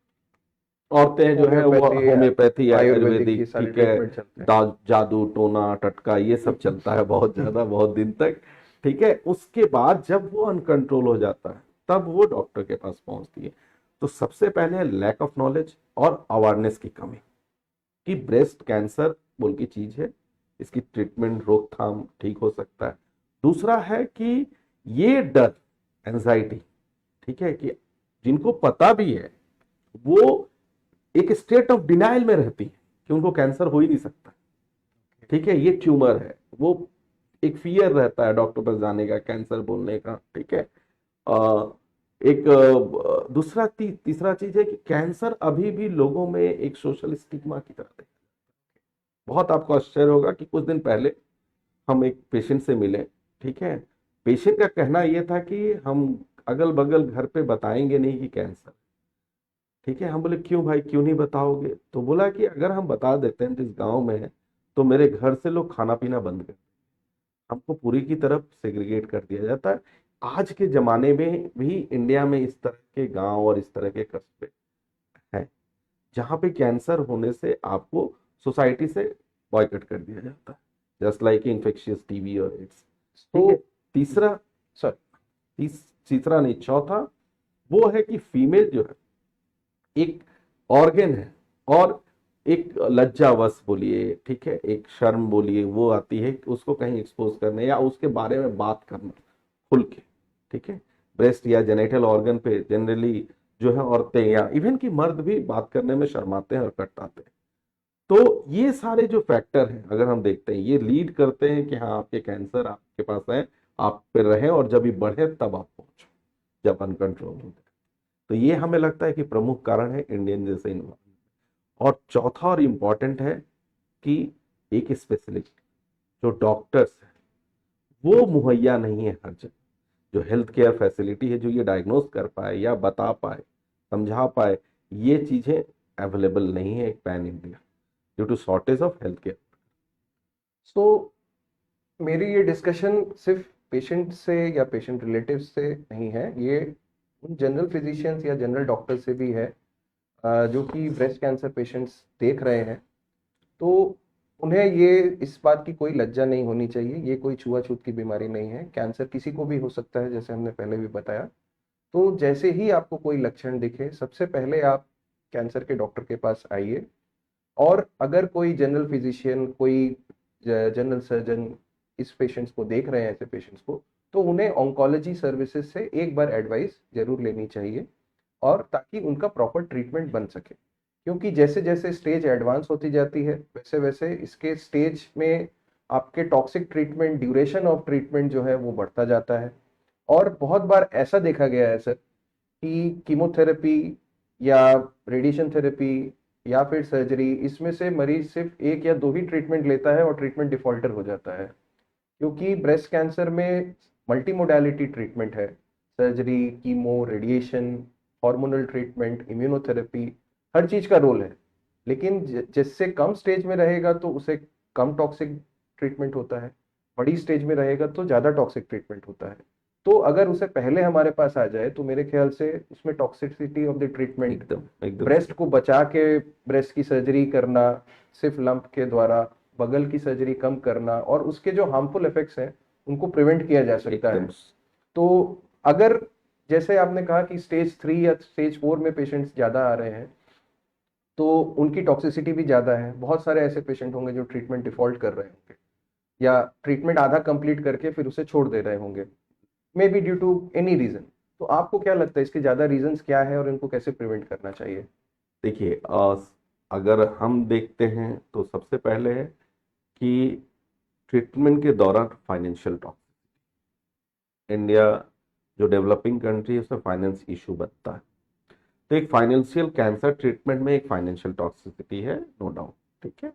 औरतें जो है वो होम्योपैथी, होम्योपैथी, आयुर्वेदिक, ये आयुर्वेदिक, सारे ठीक है, ट्रीटमेंट चलते हैं। जादू टोना टटका, ये सब चलता है बहुत ज्यादा, बहुत दिन तक। ठीक है, उसके बाद जब वो अनकंट्रोल हो जाता है, तब वो डॉक्टर के पास पहुंचती है। तो सबसे पहले लैक ऑफ नॉलेज और अवेयरनेस की कमी, कि ब्रेस्ट कैंसर बोल की चीज है, इसकी ट्रीटमेंट, रोकथाम ठीक हो सकता है। दूसरा है कि ये डर, एंजाइटी, ठीक है, कि जिनको पता भी है वो एक स्टेट ऑफ डिनाइल में रहती है कि उनको कैंसर हो ही नहीं सकता। ठीक है, ये ट्यूमर है, वो एक फियर रहता है डॉक्टर पास जाने का, कैंसर बोलने का। ठीक है, एक दूसरा तीसरा चीज है कि कैंसर अभी भी लोगों में एक सोशल स्टिग्मा की तरह है। बहुत आपको आश्चर्य होगा कि कुछ दिन पहले हम एक पेशेंट से मिले। ठीक है, पेशेंट का कहना यह था कि हम अगल बगल घर पे बताएंगे नहीं कि कैंसर। ठीक है, हम बोले क्यों भाई, क्यों नहीं बताओगे? तो बोला कि अगर हम बता देते हैं जिस गांव में है, तो मेरे घर से लोग खाना पीना बंद कर, हमको पूरी की तरफ सेग्रीगेट कर दिया जाता है। आज के जमाने में भी इंडिया में इस तरह के गांव और इस तरह के कस्बे हैं जहाँ पे कैंसर होने से आपको सोसाइटी से बॉयकट कर दिया जाता है, जस्ट लाइक इन्फेक्शियस टीबी और एड्स। ठीक है, तो तीसरा, सर, तीसरा नहीं, चौथा वो है कि फीमेल जो है एक ऑर्गन है, और एक लज्जावश बोलिए, ठीक है, एक शर्म बोलिए, वो आती है कि उसको कहीं एक्सपोज करने या उसके बारे में बात करना खुल के। ठीक है, ब्रेस्ट या जेनिटल ऑर्गन पे जनरली जो है औरतें या इवन की मर्द भी बात करने में शर्माते हैं और कतराते हैं। तो ये सारे जो फैक्टर हैं, अगर हम देखते हैं, ये लीड करते हैं कि हाँ, आपके कैंसर आपके पास है, आप पे रहे, और जब ये बढ़े तब आप पहुंचो, जब अनकंट्रोल हो। तो ये हमें लगता है कि प्रमुख कारण है इंडियन जैसे इन्वायरमेंट। और चौथा और इम्पॉर्टेंट है कि एक स्पेशलिस्ट, जो डॉक्टर्स है, वो मुहैया नहीं है हर जगह। जो हेल्थ केयर फैसिलिटी है, जो ये डायग्नोस कर पाए या बता पाए, समझा पाए, ये चीजें अवेलेबल नहीं है एक pan India, due to shortage of health care. So मेरी ये डिस्कशन सिर्फ पेशेंट से या पेशेंट रिलेटिव से नहीं है, ये उन जनरल फिजिशियंस या जनरल डॉक्टर से भी है, जो कि ब्रेस्ट कैंसर पेशेंट्स देख रहे हैं। तो उन्हें ये, इस बात की कोई लज्जा नहीं होनी चाहिए, ये कोई छुआछूत की बीमारी नहीं है। कैंसर किसी को भी हो सकता है, जैसे हमने पहले भी बताया। तो जैसे ही आपको कोई लक्षण दिखे, सबसे पहले आप कैंसर के डॉक्टर के पास आइए। और अगर कोई जनरल फिजिशियन, कोई जनरल सर्जन इस पेशेंट्स को देख रहे हैं, ऐसे पेशेंट्स को, तो उन्हें ऑन्कोलॉजी सर्विसेज से एक बार एडवाइस जरूर लेनी चाहिए, और ताकि उनका प्रॉपर ट्रीटमेंट बन सके। क्योंकि जैसे जैसे स्टेज एडवांस होती जाती है, वैसे वैसे इसके स्टेज में आपके toxic treatment, duration of treatment जो है वो बढ़ता जाता है। और बहुत बार ऐसा देखा गया है सर कि कीमोथेरेपी या रेडिएशन थेरेपी या फिर सर्जरी, इसमें से मरीज सिर्फ एक या दो ही ट्रीटमेंट लेता है और ट्रीटमेंट डिफॉल्टर हो जाता है। क्योंकि ब्रेस्ट कैंसर में मल्टी मोडालिटी ट्रीटमेंट है, surgery, chemo, radiation, hormonal treatment, immunotherapy, हर चीज का रोल है। लेकिन जिससे कम स्टेज में रहेगा तो उसे कम टॉक्सिक ट्रीटमेंट होता है, बड़ी स्टेज में रहेगा तो ज़्यादा टॉक्सिक ट्रीटमेंट होता है। तो अगर उसे पहले हमारे पास आ जाए तो मेरे ख्याल से उसमें टॉक्सिसिटी ऑफ द ट्रीटमेंट, एकदम एकदम ब्रेस्ट को बचा के ब्रेस्ट की सर्जरी करना सिर्फ लंप के द्वारा, बगल की सर्जरी कम करना, और उसके जो हार्मफुल इफेक्ट्स हैं उनको प्रिवेंट किया जा सकता है। एकदम तो अगर, जैसे आपने कहा कि स्टेज 3 या स्टेज 4 में पेशेंट्स ज़्यादा आ रहे हैं, तो उनकी टॉक्सिसिटी भी ज़्यादा है। बहुत सारे ऐसे पेशेंट होंगे जो ट्रीटमेंट डिफॉल्ट कर रहे होंगे, या ट्रीटमेंट आधा कंप्लीट करके फिर उसे छोड़ दे रहे होंगे, maybe due to any reason. तो आपको क्या लगता है इसके ज़्यादा रीजंस क्या है और इनको कैसे प्रिवेंट करना चाहिए? देखिए, अगर हम देखते हैं तो सबसे पहले है कि ट्रीटमेंट के दौरान फाइनेंशियल टॉक्सिक, इंडिया जो डेवलपिंग कंट्री है उसमें फाइनेंस इशू बनता है। तो एक फाइनेंशियल कैंसर ट्रीटमेंट में एक फाइनेंशियल टॉक्सिसिटी है, नो डाउट। ठीक है,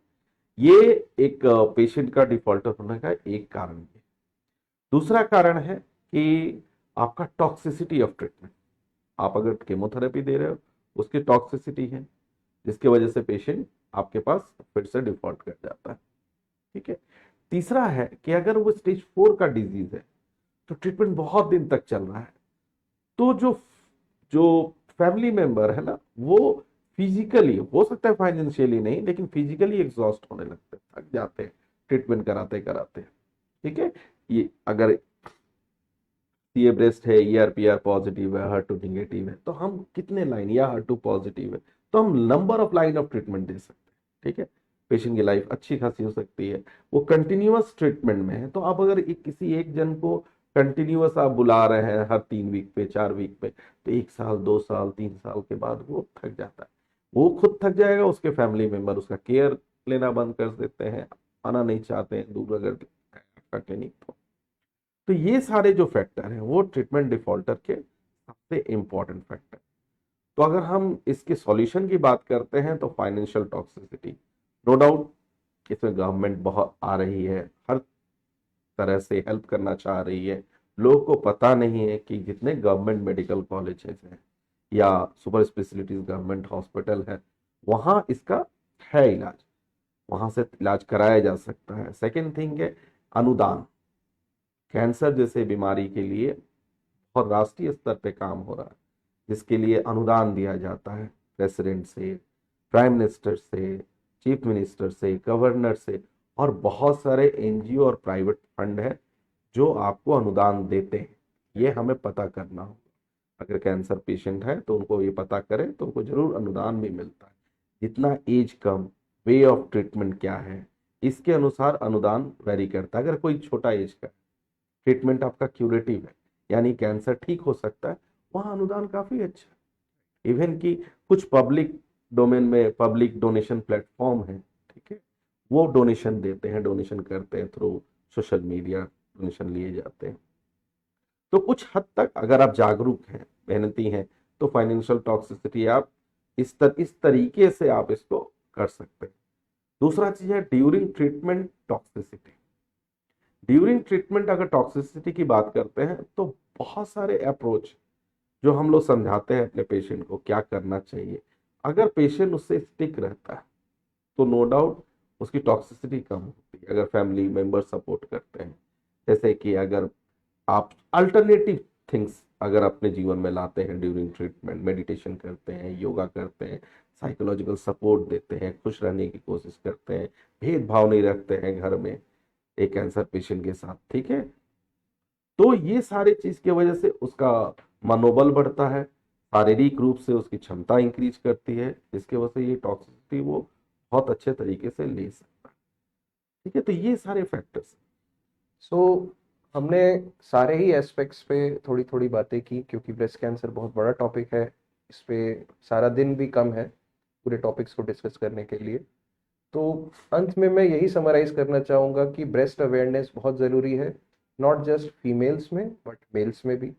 ये एक पेशेंट का डिफॉल्टर होने का एक कारण है। दूसरा कारण है कि आपका टॉक्सिसिटी ऑफ ट्रीटमेंट। आप अगर केमोथेरेपी दे रहे हो, उसकी टॉक्सिसिटी है, जिसकी वजह से पेशेंट आपके पास फिर से डिफॉल्ट कर जाता है। ठीक है। तीसरा है कि अगर वो स्टेज 4 का डिजीज है तो ट्रीटमेंट बहुत दिन तक चल रहा है, तो जो जो फैमिली मेंबर है ना, वो फिजिकली, हो सकता है फाइनेंशियली नहीं, लेकिन फिजिकली एग्जॉस्ट होने लगते हैं, थक जाते हैं ट्रीटमेंट कराते कराते। ठीक है। ये अगर ये ब्रेस्ट है, ER PR पॉजिटिव है, HER2 निगेटिव है, तो हम कितने लाइन, या HER2 पॉजिटिव है तो हम number of line of treatment दे सकते हैं। ठीक है। पेशेंट की लाइफ अच्छी खासी हो सकती है, वो कंटिन्यूअस ट्रीटमेंट में है। तो आप अगर किसी एक जन को कंटिन्यूअस आप बुला रहे हैं हर 3 वीक पे, 4 वीक पे, तो 1 साल, 2 साल, 3 साल के बाद वो थक जाता है। वो खुद थक जाएगा, उसके फैमिली मेंबर उसका केयर लेना बंद कर देते हैं, आना नहीं चाहते हैं दूर अगर आपका क्लिनिक। तो ये सारे जो फैक्टर हैं वो ट्रीटमेंट डिफॉल्टर के सबसे इंपॉर्टेंट फैक्टर। तो अगर हम इसके सॉल्यूशन की बात करते हैं तो फाइनेंशियल टॉक्सिसिटी, नो डाउट इसमें गवर्नमेंट बहुत आ रही है, हर तरह से हेल्प करना चाह रही है। लोगों को पता नहीं है कि जितने गवर्नमेंट मेडिकल कॉलेजेस हैं या सुपर स्पेशलिटीज गवर्नमेंट हॉस्पिटल है, वहाँ इसका है इलाज, वहाँ से इलाज कराया जा सकता है। सेकेंड थिंग है अनुदान। कैंसर जैसे बीमारी के लिए बहुत राष्ट्रीय स्तर पे काम हो रहा है, जिसके लिए अनुदान दिया जाता है प्रेसिडेंट से, प्राइम मिनिस्टर से, चीफ मिनिस्टर से, गवर्नर से, और बहुत सारे NGO और प्राइवेट फंड है जो आपको अनुदान देते हैं। ये हमें पता करना होगा। अगर कैंसर पेशेंट है तो उनको ये पता करें तो उनको जरूर अनुदान भी मिलता है। जितना एज कम, वे ऑफ ट्रीटमेंट क्या है, इसके अनुसार अनुदान वेरी करता है। अगर कोई छोटा एज का ट्रीटमेंट आपका क्यूरेटिव है, यानी कैंसर ठीक हो सकता है, वहाँ अनुदान काफी अच्छा है। इवन कि कुछ पब्लिक डोमेन में पब्लिक डोनेशन प्लेटफॉर्म है, ठीक है, वो डोनेशन देते हैं, डोनेशन करते हैं, थ्रू सोशल मीडिया डोनेशन लिए जाते हैं। तो कुछ हद तक अगर आप जागरूक हैं, मेहनती हैं, तो फाइनेंशियल टॉक्सिसिटी आप इस तरीके से आप इसको कर सकते हैं। दूसरा चीज है during treatment toxicity. During treatment अगर टॉक्सिसिटी की बात करते हैं तो बहुत सारे अप्रोच जो हम लोग समझाते हैं अपने पेशेंट को क्या करना चाहिए। अगर पेशेंट उससे स्टिक रहता है तो नो डाउट उसकी टॉक्सिसिटी कम होती है, अगर फैमिली मेंबर सपोर्ट करते हैं। जैसे कि अगर आप अल्टरनेटिव थिंग्स अगर अपने जीवन में लाते हैं ड्यूरिंग ट्रीटमेंट, मेडिटेशन करते हैं, योगा करते हैं, साइकोलॉजिकल सपोर्ट देते हैं, खुश रहने की कोशिश करते हैं, भेदभाव नहीं रखते हैं घर में एक कैंसर पेशेंट के साथ, ठीक है, तो ये सारे चीज की वजह से उसका मनोबल बढ़ता है, शारीरिक रूप से उसकी क्षमता इंक्रीज करती है, जिसकी वजह से ये टॉक्सिसिटी वो बहुत अच्छे तरीके से ले सकता है। ठीक है, तो ये सारे फैक्टर्स। सो हमने सारे ही एस्पेक्ट्स पे थोड़ी थोड़ी बातें की, क्योंकि ब्रेस्ट कैंसर बहुत बड़ा टॉपिक है। इस पे सारा दिन भी कम है पूरे टॉपिक्स को डिस्कस करने के लिए। तो अंत में मैं यही समराइज करना चाहूँगा कि ब्रेस्ट अवेयरनेस बहुत ज़रूरी है, नॉट जस्ट फीमेल्स में बट मेल्स में भी।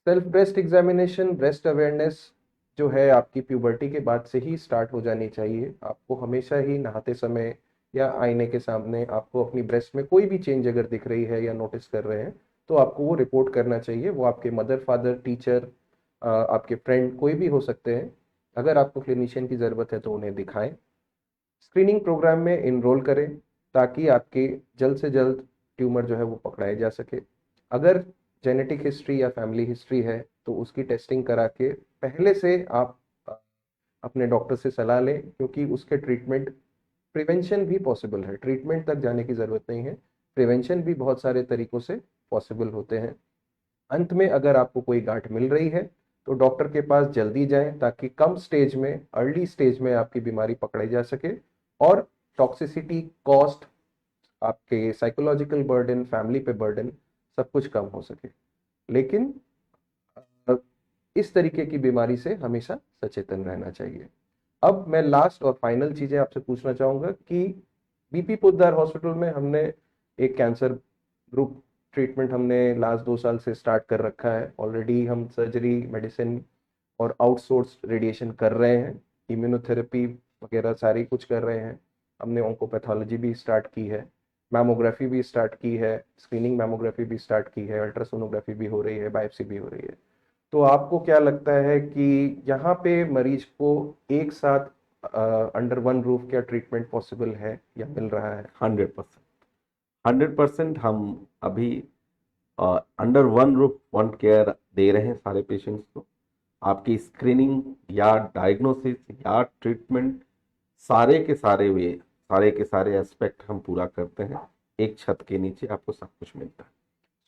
Self breast examination, breast awareness जो है आपकी प्यूबर्टी के बाद से ही स्टार्ट हो जानी चाहिए। आपको हमेशा ही नहाते समय या आईने के सामने आपको अपनी ब्रेस्ट में कोई भी चेंज अगर दिख रही है या नोटिस कर रहे हैं तो आपको वो रिपोर्ट करना चाहिए। वो आपके मदर, फादर, टीचर, आपके फ्रेंड कोई भी हो सकते हैं। अगर आपको क्लिनिशियन की ज़रूरत है तो उन्हें दिखाएं। स्क्रीनिंग प्रोग्राम में इनरोल करें ताकि आपके जल्द से जल्द ट्यूमर जो है वो पकड़ाए जा सके। अगर जेनेटिक हिस्ट्री या फैमिली हिस्ट्री है तो उसकी टेस्टिंग करा के पहले से आप अपने डॉक्टर से सलाह लें, क्योंकि उसके ट्रीटमेंट, प्रिवेंशन भी पॉसिबल है। ट्रीटमेंट तक जाने की ज़रूरत नहीं है, प्रिवेंशन भी बहुत सारे तरीकों से पॉसिबल होते हैं। अंत में अगर आपको कोई गांठ मिल रही है तो डॉक्टर के पास जल्दी जाएं ताकि कम स्टेज में, अर्ली स्टेज में आपकी बीमारी पकड़ी जा सके और टॉक्सिसिटी, कॉस्ट, आपके साइकोलॉजिकल बर्डन, फैमिली पे बर्डन, सब कुछ कम हो सके। लेकिन अ, इस तरीके की बीमारी से हमेशा सचेतन रहना चाहिए। अब मैं लास्ट और फाइनल चीजें आपसे पूछना चाहूंगा कि बीपी पोद्दार हॉस्पिटल में हमने एक कैंसर ग्रुप ट्रीटमेंट हमने लास्ट 2 साल से स्टार्ट कर रखा है। ऑलरेडी हम सर्जरी, मेडिसिन और आउटसोर्स रेडिएशन कर रहे हैं, इम्यूनोथेरेपी वगैरह सारी कुछ कर रहे हैं। हमने ऑन्कोपैथोलॉजी भी स्टार्ट की है, मैमोग्राफी भी स्टार्ट की है, स्क्रीनिंग मैमोग्राफी भी स्टार्ट की है, अल्ट्रासोनोग्राफी भी हो रही है, बायोप्सी भी हो रही है। तो आपको क्या लगता है कि यहाँ पे मरीज को एक साथ अंडर वन रूफ क्या ट्रीटमेंट पॉसिबल है या मिल रहा है? 100%, 100% हम अभी under one roof one care दे रहे हैं सारे पेशेंट्स को। आपकी स्क्रीनिंग या डायग्नोसिस या ट्रीटमेंट, सारे के सारे वे, सारे के सारे एस्पेक्ट हम पूरा करते हैं। एक छत के नीचे आपको सब कुछ मिलता है।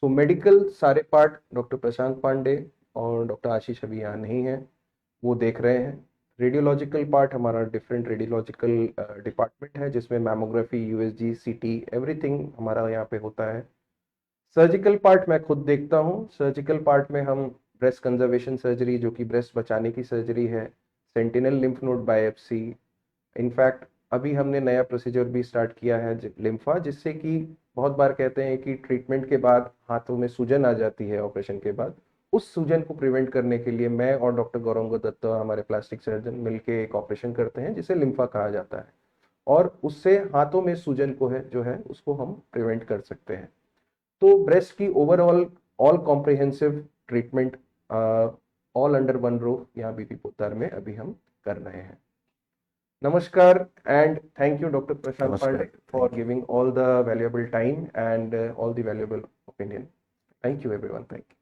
सो मेडिकल सारे पार्ट डॉक्टर प्रशांत पांडे और डॉक्टर आशीष अभी यहाँ नहीं है, वो देख रहे हैं। रेडियोलॉजिकल पार्ट हमारा डिफरेंट रेडियोलॉजिकल डिपार्टमेंट है जिसमें मैमोग्राफी, यूएसजी, सीटी, एवरीथिंग हमारा यहाँ पे होता है। सर्जिकल पार्ट मैं खुद देखता हूँ। सर्जिकल पार्ट में हम ब्रेस्ट कंजर्वेशन सर्जरी, जो कि ब्रेस्ट बचाने की सर्जरी है, sentinel lymph node biopsy, in fact अभी हमने नया प्रोसीजर भी स्टार्ट किया है लिम्फा, जिससे कि बहुत बार कहते हैं कि ट्रीटमेंट के बाद हाथों में सूजन आ जाती है ऑपरेशन के बाद। उस सूजन को प्रिवेंट करने के लिए मैं और डॉक्टर गौरंग दत्त, हमारे प्लास्टिक सर्जन, मिलके एक ऑपरेशन करते हैं जिसे लिम्फा कहा जाता है, और उससे हाथों में सूजन को है जो है उसको हम प्रिवेंट कर सकते हैं। तो ब्रेस्ट की overall all comprehensive treatment, all under one roof यहाँ बीपी पोद्दार में अभी हम कर रहे हैं। नमस्कार and thank you Dr. Prashant नमस्कार, Pandey for thank you. giving all the valuable time and all the valuable opinion. Thank you everyone. Thank you.